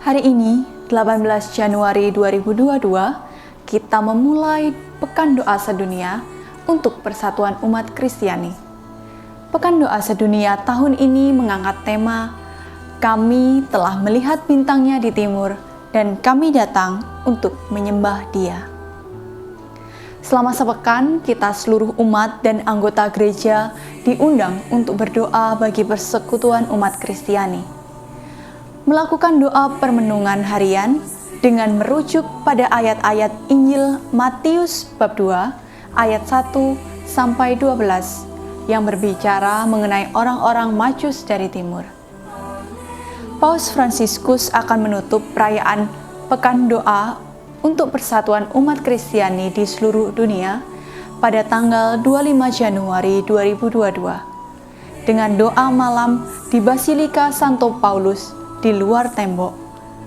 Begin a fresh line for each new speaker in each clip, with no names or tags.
Hari ini, 18 Januari 2022, kita memulai Pekan Doa Sedunia untuk Persatuan Umat Kristiani. Pekan Doa Sedunia tahun ini mengangkat tema, "Kami telah melihat bintangnya di timur, dan kami datang untuk menyembah Dia." Selama sepekan, kita seluruh umat dan anggota gereja diundang untuk berdoa bagi persekutuan umat Kristiani. Melakukan doa permenungan harian dengan merujuk pada ayat-ayat Injil Matius bab 2 ayat 1 sampai 12 yang berbicara mengenai orang-orang Majus dari timur. Paus Fransiskus akan menutup perayaan Pekan Doa untuk Persatuan Umat Kristiani di seluruh dunia pada tanggal 25 Januari 2022 dengan doa malam di Basilika Santo Paulus di luar tembok,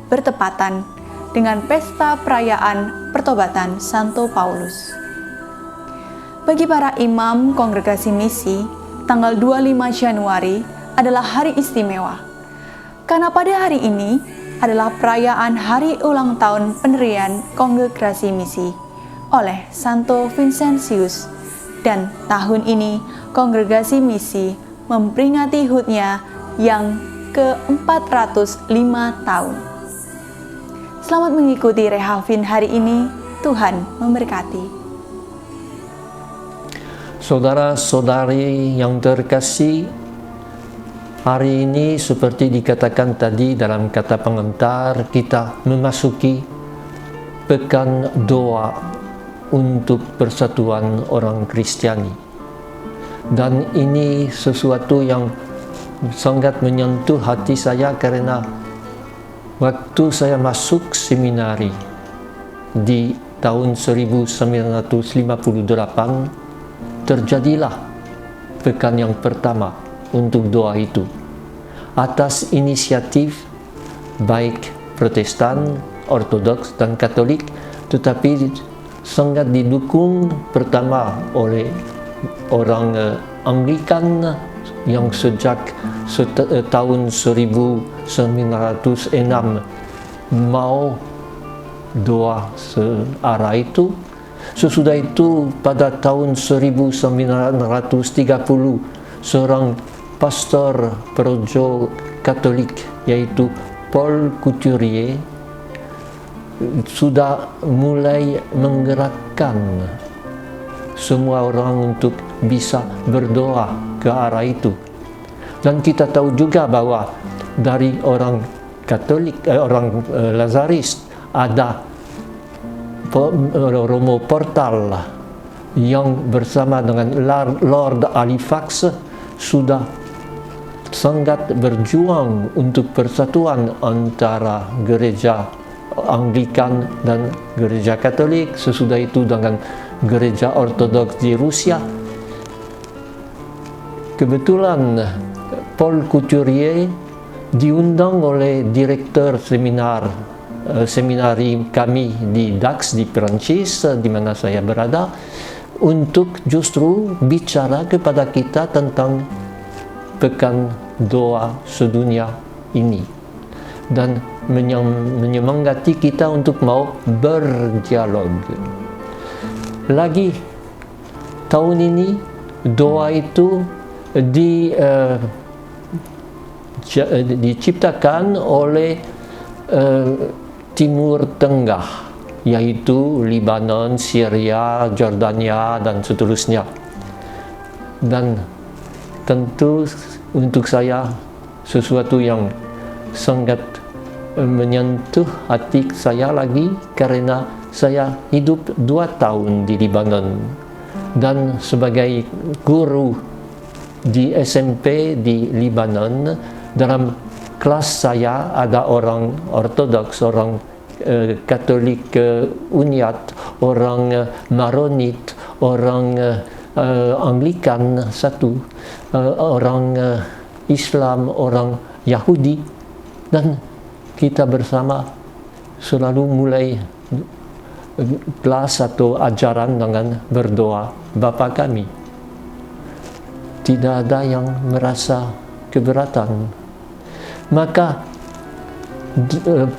bertepatan dengan pesta perayaan pertobatan Santo Paulus. Bagi para imam kongregasi misi, tanggal 25 Januari adalah hari istimewa, karena pada hari ini adalah perayaan hari ulang tahun pendirian kongregasi misi oleh Santo Vincentius, dan tahun ini kongregasi misi memperingati HUT-nya yang ke-405 tahun. Selamat mengikuti Rehavin hari ini. Tuhan memberkati.
Saudara-saudari yang terkasih, hari ini seperti dikatakan tadi dalam kata pengantar, kita memasuki Pekan Doa untuk Persatuan Orang Kristiani. Dan ini sesuatu yang sangat menyentuh hati saya karena waktu saya masuk seminari di tahun 1958, terjadilah pekan yang pertama untuk doa itu atas inisiatif baik Protestan, Ortodoks, dan Katolik, tetapi sangat didukung pertama oleh orang Anglikan yang sejak tahun 1906 mau doa searah itu. Sesudah itu pada tahun 1930 seorang pastor projo Katolik yaitu Paul Couturier sudah mulai menggerakkan semua orang untuk bisa berdoa ke arah itu. Dan kita tahu juga bahwa dari orang Katolik, orang Lazaris, ada Romo Portal yang bersama dengan Lord Halifax sudah sangat berjuang untuk persatuan antara gereja Anglikan dan gereja Katolik, sesudah itu dengan gereja Ortodoks di Rusia. Kebetulan Paul Couturier diundang oleh direktur seminari kami di Dax di Perancis, di mana saya berada, untuk justru bicara kepada kita tentang Pekan Doa Sedunia ini dan menyemangati kita untuk mau berdialog. Lagi tahun ini doa itu diciptakan oleh Timur Tengah, yaitu Lebanon, Syria, Jordania, dan seterusnya. Dan tentu untuk saya sesuatu yang sangat menyentuh hati saya lagi karena saya hidup 2 tahun di Lebanon dan sebagai guru di SMP di Lebanon, dalam kelas saya ada orang Ortodoks, orang Katolik Uniat, orang Maronit, orang Anglikan satu, orang Islam, orang Yahudi, dan kita bersama selalu mulai kelas atau ajaran dengan berdoa, Bapa kami. Tidak ada yang merasa keberatan. Maka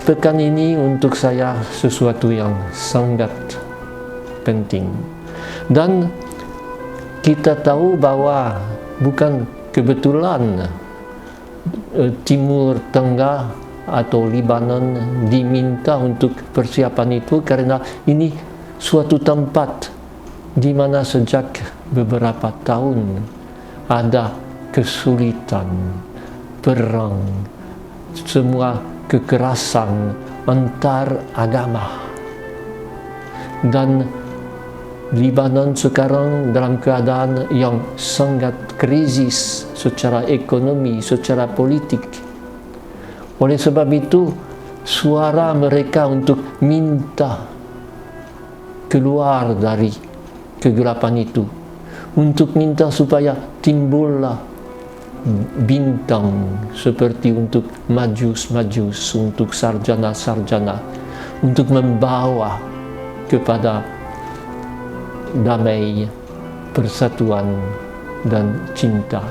pekan ini untuk saya sesuatu yang sangat penting. Dan kita tahu bahwa bukan kebetulan Timur Tengah atau Lebanon diminta untuk persiapan itu, karena ini suatu tempat di mana sejak beberapa tahun ada kesulitan, perang, semua kekerasan antar agama. Dan Lebanon sekarang dalam keadaan yang sangat krisis secara ekonomi, secara politik. Oleh sebab itu, suara mereka untuk minta keluar dari kegelapan itu, untuk minta supaya timbullah bintang seperti untuk majus-majus, untuk sarjana-sarjana, untuk membawa kepada damai, persatuan, dan cinta.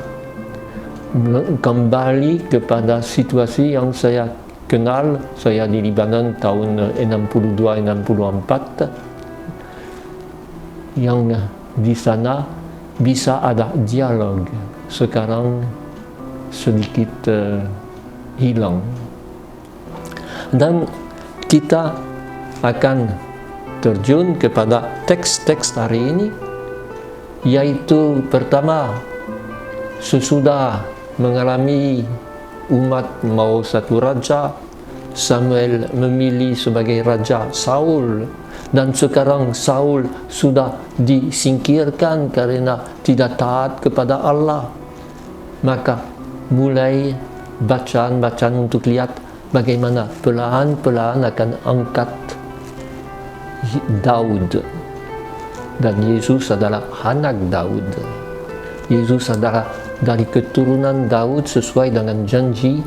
Kembali kepada situasi yang saya kenal, saya di Lebanon tahun 62-64, yang di sana bisa ada dialog. Sekarang sedikit hilang. Dan kita akan terjun kepada teks-teks hari ini, yaitu pertama, sesudah mengalami umat mau satu raja, Samuel memilih sebagai raja Saul, dan sekarang Saul sudah disingkirkan karena tidak taat kepada Allah. Maka mulai bacaan-bacaan untuk lihat bagaimana pelan-pelan akan angkat Daud. Dan Yesus adalah anak Daud. Yesus adalah dari keturunan Daud sesuai dengan janji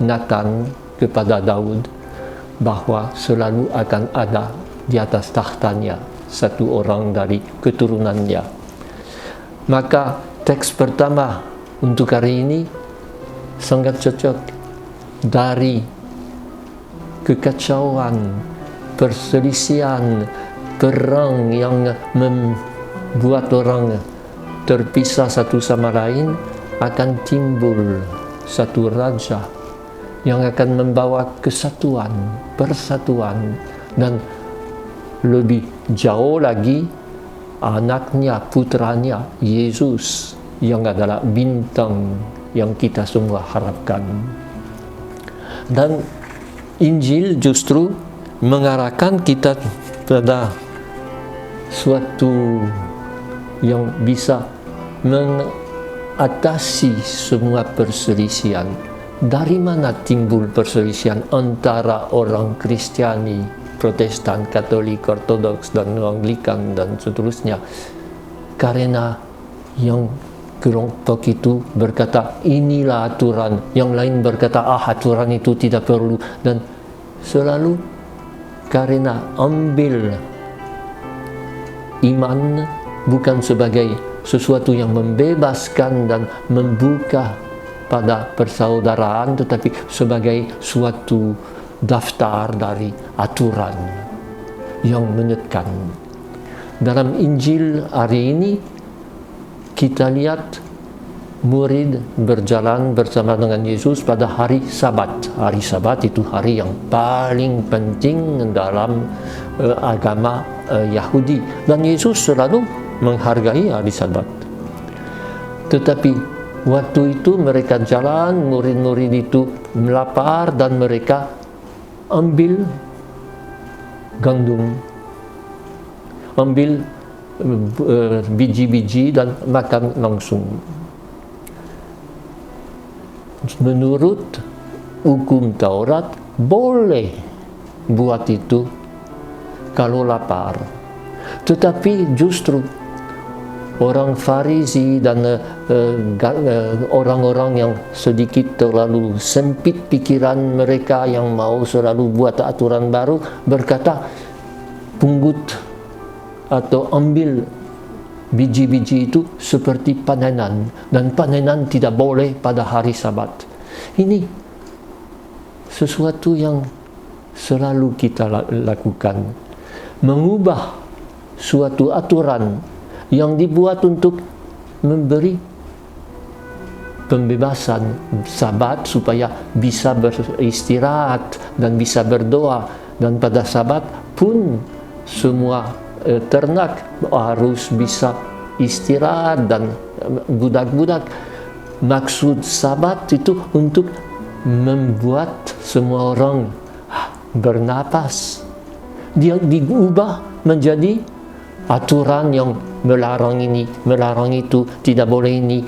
Nathan kepada Daud bahwa selalu akan ada di atas tahtanya satu orang dari keturunannya. Maka teks pertama untuk hari ini sangat cocok. Dari kekacauan, perselisihan, perang yang membuat orang terpisah satu sama lain, akan timbul satu raja yang akan membawa kesatuan, persatuan, dan lebih jauh lagi anaknya, putranya, Yesus, yang adalah bintang yang kita semua harapkan. Dan Injil justru mengarahkan kita pada suatu yang bisa mengatasi semua perselisihan. Dari mana timbul perselisihan antara orang Kristiani, Protestan, Katolik, Ortodoks, dan Anglikan, dan seterusnya? Karena yang kelompok itu berkata inilah aturan, yang lain berkata aturan itu tidak perlu, dan selalu karena ambil iman bukan sebagai sesuatu yang membebaskan dan membuka pada persaudaraan, tetapi sebagai suatu daftar dari aturan yang menekan. Dalam Injil hari ini kita lihat murid berjalan bersama dengan Yesus pada hari Sabat. Hari Sabat itu hari yang paling penting dalam agama Yahudi, dan Yesus selalu menghargai hari Sabat. Tetapi waktu itu mereka jalan, murid-murid itu melapar, dan mereka ambil gandum, ambil biji-biji dan makan langsung. Menurut hukum Taurat boleh buat itu kalau lapar. Tetapi justru orang Farisi dan orang-orang yang sedikit terlalu sempit pikiran mereka, yang mau selalu buat aturan baru, berkata pungut atau ambil biji-biji itu seperti panenan, dan panenan tidak boleh pada hari Sabat. Ini sesuatu yang selalu kita lakukan. Mengubah suatu aturan yang dibuat untuk memberi pembebasan Sabat supaya bisa beristirahat dan bisa berdoa, dan pada Sabat pun semua ternak harus bisa istirahat, dan budak-budak. Maksud Sabat itu untuk membuat semua orang bernapas. Dia diubah menjadi aturan yang melarang ini, melarang itu, tidak boleh ini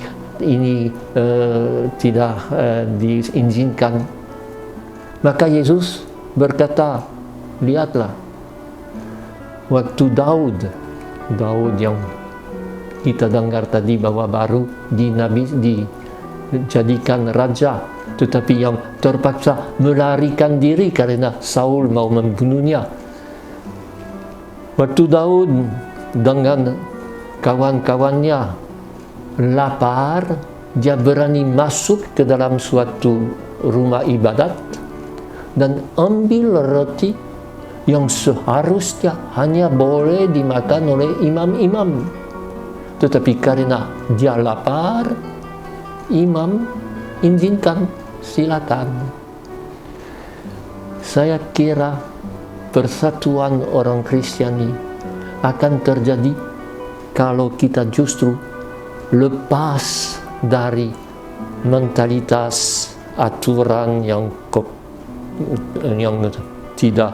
tidak diizinkan. Maka Yesus berkata, lihatlah, waktu Daud yang kita dengar tadi bahwa baru dijadikan raja, tetapi yang terpaksa melarikan diri karena Saul mau membunuhnya. Waktu Daud dengan kawan-kawannya lapar, dia berani masuk ke dalam suatu rumah ibadat dan ambil roti yang seharusnya hanya boleh dimakan oleh imam-imam. Tetapi karena dia lapar, imam izinkan, silakan. Saya kira persatuan orang Kristiani akan terjadi kalau kita justru lepas dari mentalitas aturan yang tidak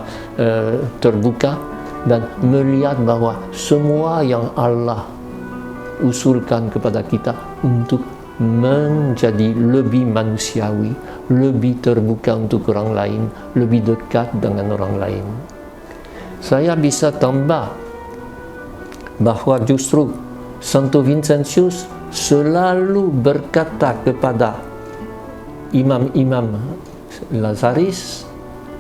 terbuka, dan melihat bahwa semua yang Allah usulkan kepada kita untuk menjadi lebih manusiawi, lebih terbuka untuk orang lain, lebih dekat dengan orang lain. Saya bisa tambah bahwa justru Santo Vincentius selalu berkata kepada imam-imam Lazaris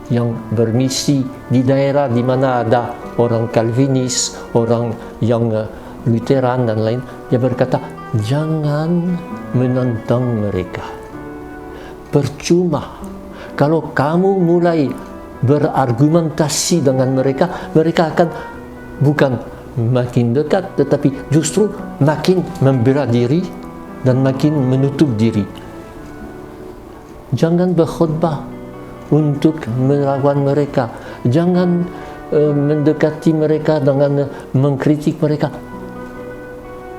yang bermisi di daerah di mana ada orang Calvinis, orang yang Lutheran dan lain, dia berkata, jangan menentang mereka. Percuma kalau kamu mulai berargumentasi dengan mereka, mereka akan bukan makin dekat, tetapi justru makin membela diri dan makin menutup diri. Jangan berkhutbah untuk melawan mereka, jangan mendekati mereka dengan mengkritik mereka.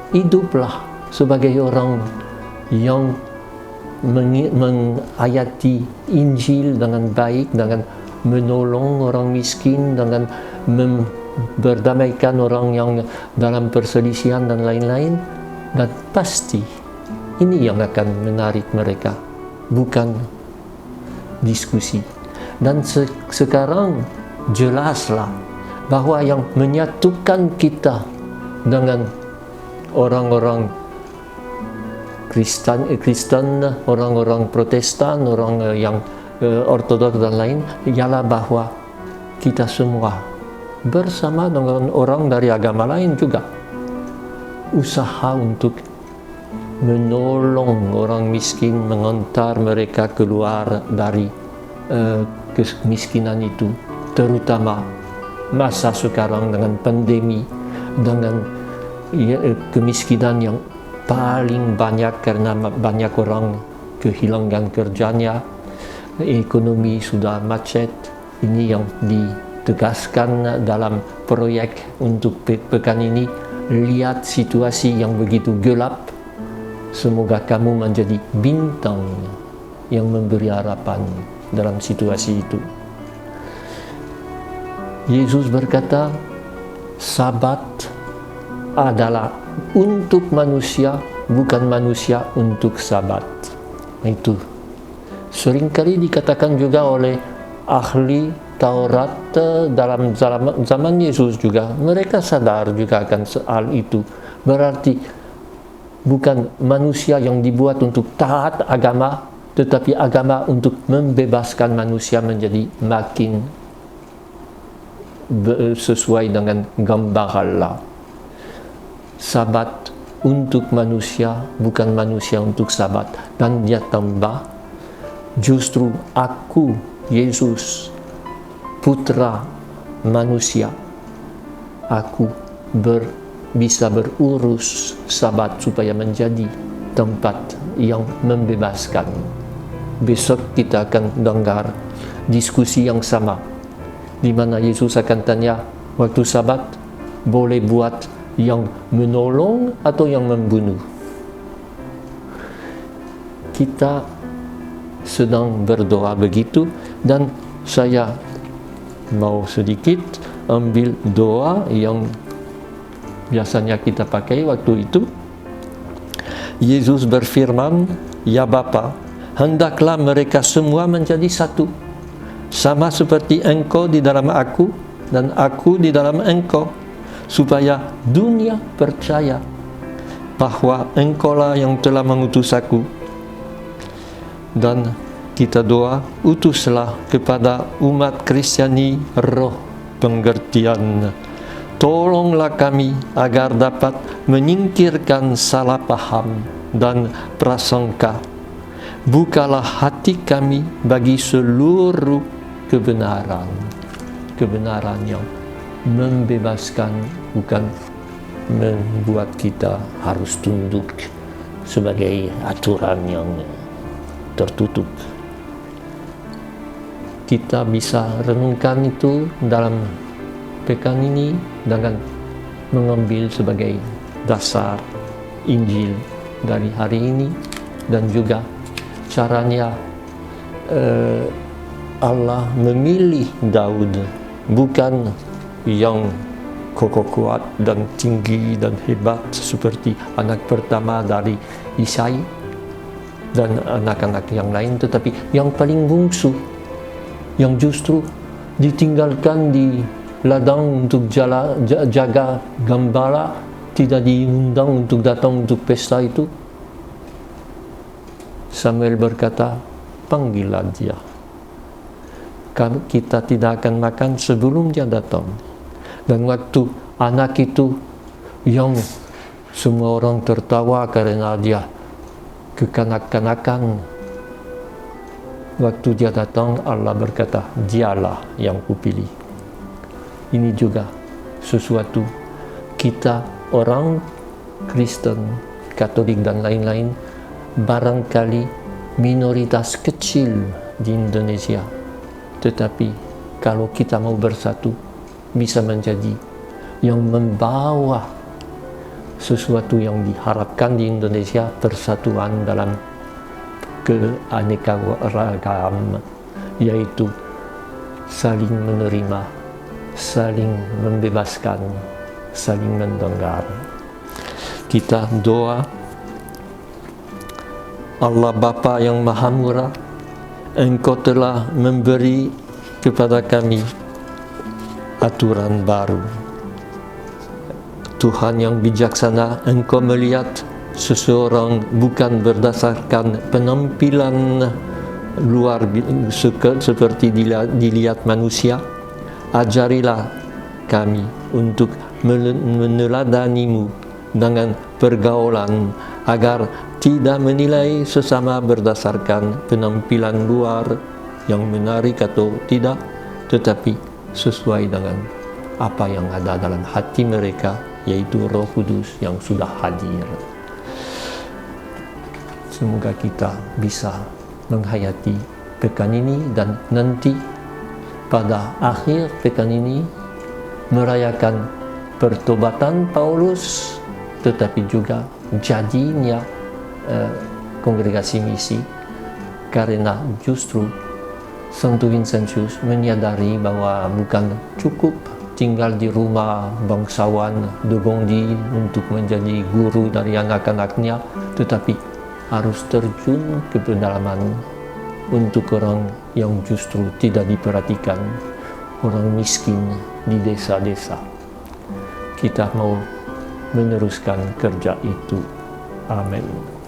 Hiduplah sebagai orang yang mengayati Injil dengan baik, dengan menolong orang miskin, dengan berdamaikan orang yang dalam perselisihan dan lain-lain. Dan pasti ini yang akan menarik mereka, bukan diskusi. Dan sekarang jelaslah bahwa yang menyatukan kita dengan orang-orang Kristen, orang-orang Protestan, orang yang Ortodoks dan lain, ialah bahwa kita semua bersama dengan orang dari agama lain juga usaha untuk menolong orang miskin, mengantar mereka keluar dari kemiskinan itu, terutama masa sekarang dengan pandemi, dengan kemiskinan yang paling banyak karena banyak orang kehilangan kerjanya, ekonomi sudah macet. Ini yang ditegaskan dalam proyek untuk pekan ini. Lihat situasi yang begitu gelap, semoga kamu menjadi bintang yang memberi harapan dalam situasi itu. Yesus berkata, Sabat adalah untuk manusia, bukan manusia untuk Sabat. Itu seringkali dikatakan juga oleh ahli Taurat dalam zaman Yesus juga. Mereka sadar juga akan soal itu. Berarti bukan manusia yang dibuat untuk taat agama, tetapi agama untuk membebaskan manusia menjadi makin sesuai dengan gambar Allah. Sabat untuk manusia, bukan manusia untuk Sabat. Dan dia tambah, justru aku Yesus, Putra Manusia, aku bisa berurus Sabat supaya menjadi tempat yang membebaskan. Besok kita akan dengar diskusi yang sama, di mana Yesus akan tanya, waktu Sabat boleh buat yang menolong atau yang membunuh? Kita sedang berdoa begitu, dan saya mau sedikit ambil doa yang biasanya kita pakai waktu itu. Yesus berfirman, "Ya Bapa, hendaklah mereka semua menjadi satu, sama seperti Engkau di dalam aku dan aku di dalam Engkau, supaya dunia percaya bahwa Engkaulah yang telah mengutus aku." Dan kita doa, utuslah kepada umat Kristiani roh pengertian. Tolonglah kami agar dapat menyingkirkan salah paham dan prasangka. Bukalah hati kami bagi seluruh kebenaran. Kebenaran yang membebaskan, bukan membuat kita harus tunduk sebagai aturan yang tertutup. Kita bisa renungkan itu dalam pekan ini dengan mengambil sebagai dasar Injil dari hari ini, dan juga caranya Allah memilih Daud, bukan yang kokoh kuat dan tinggi dan hebat seperti anak pertama dari Isai dan anak-anak yang lain, tetapi yang paling bungsu, yang justru ditinggalkan di ladang untuk jaga gembala, tidak diundang untuk datang untuk pesta itu. Samuel berkata, "Panggillah dia. Kita tidak akan makan sebelum dia datang." Dan waktu anak itu yang semua orang tertawa karena dia kekanak-kanakan, waktu dia datang, Allah berkata, "Dialah yang kupilih." Ini juga sesuatu kita orang Kristen, Katolik dan lain-lain barangkali minoritas kecil di Indonesia, tetapi kalau kita mau bersatu bisa menjadi yang membawa sesuatu yang diharapkan di Indonesia, persatuan dalam keanekaragaman, yaitu saling menerima, saling membebaskan, saling mendengar. Kita doa, Allah Bapa yang Maha Murah, Engkau telah memberi kepada kami aturan baru. Tuhan yang bijaksana, Engkau melihat seseorang bukan berdasarkan penampilan luar seperti dilihat manusia. Ajarilah kami untuk meneladanimu dengan pergaulan, agar tidak menilai sesama berdasarkan penampilan luar yang menarik atau tidak, tetapi sesuai dengan apa yang ada dalam hati mereka, yaitu Roh Kudus yang sudah hadir. Semoga kita bisa menghayati pekan ini dan nanti pada akhir pekan ini merayakan pertobatan Paulus, tetapi juga jadinya kongregasi misi, karena justru Santo Vincentius menyadari bahwa bukan cukup tinggal di rumah bangsawan de Gondi untuk menjadi guru dari anak-anaknya, tetapi harus terjun ke pedalaman untuk orang yang justru tidak diperhatikan, orang miskin di desa-desa. Kita mau meneruskan kerja itu. Amin.